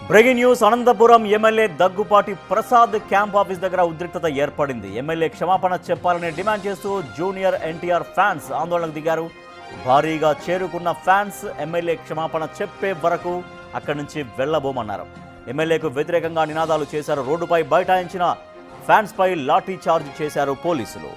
Breaking news. Anantapuram MLA Daggupati Prasad camp office దగ్గర ఉద్రిక్తత ఏర్పడింది. ఎమ్మెల్యే క్షమాపణ చెప్పాలని డిమాండ్ చేస్తూ జూనియర్ ఎన్టీఆర్ ఫ్యాన్స్ ఆందోళనకు దిగారు. భారీగా చేరుకున్న ఫ్యాన్స్ ఎమ్మెల్యే క్షమాపణ చెప్పే వరకు అక్కడి నుంచి వెళ్లబోమన్నారు. ఎమ్మెల్యేకు వ్యతిరేకంగా నినాదాలు చేశారు. రోడ్డుపై బైఠాయించిన ఫ్యాన్స్ పై లాఠీ చార్జ్ చేశారు పోలీసులు.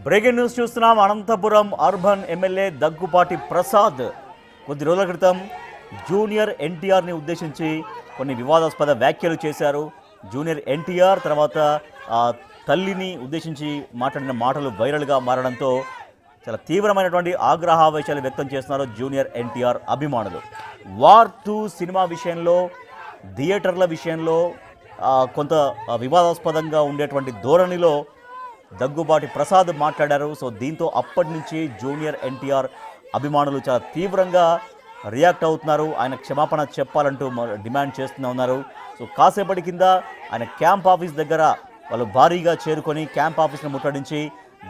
బ్రేకింగ్ న్యూస్ చూస్తున్నాం. అనంతపురం అర్బన్ ఎమ్మెల్యే దగ్గుపాటి ప్రసాద్ కొద్ది రోజుల క్రితం జూనియర్ ఎన్టీఆర్ని ఉద్దేశించి కొన్ని వివాదాస్పద వ్యాఖ్యలు చేశారు. జూనియర్ ఎన్టీఆర్ తర్వాత తల్లిని ఉద్దేశించి మాట్లాడిన మాటలు వైరల్గా మారడంతో చాలా తీవ్రమైనటువంటి ఆగ్రహావేశాలు వ్యక్తం చేస్తున్నారు జూనియర్ ఎన్టీఆర్ అభిమానులు. వార్ 2 సినిమా విషయంలో, థియేటర్ల విషయంలో కొంత వివాదాస్పదంగా ఉండేటువంటి ధోరణిలో దగ్గుబాటి ప్రసాద్ మాట్లాడారు. సో దీంతో అప్పటి నుంచి జూనియర్ ఎన్టీఆర్ అభిమానులు చాలా తీవ్రంగా రియాక్ట్ అవుతున్నారు. ఆయన క్షమాపణ చెప్పాలంటూ డిమాండ్ చేస్తూనే ఉన్నారు. సో కాసేపటి కింద ఆయన క్యాంప్ ఆఫీస్ దగ్గర వాళ్ళు భారీగా చేరుకొని క్యాంప్ ఆఫీస్ను ముట్టడించి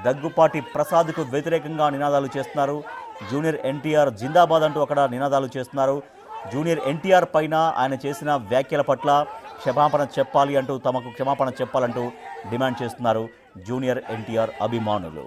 దగ్గుపాటి ప్రసాద్కు వ్యతిరేకంగా నినాదాలు చేస్తున్నారు. జూనియర్ ఎన్టీఆర్ జిందాబాద్ అంటూ అక్కడ నినాదాలు చేస్తున్నారు. జూనియర్ ఎన్టీఆర్ పైన ఆయన చేసిన వ్యాఖ్యల పట్ల క్షమాపణ చెప్పాలి అంటూ, తమకు క్షమాపణ చెప్పాలంటూ డిమాండ్ చేస్తున్నారు జూనియర్ ఎన్టీఆర్ అభిమానులు.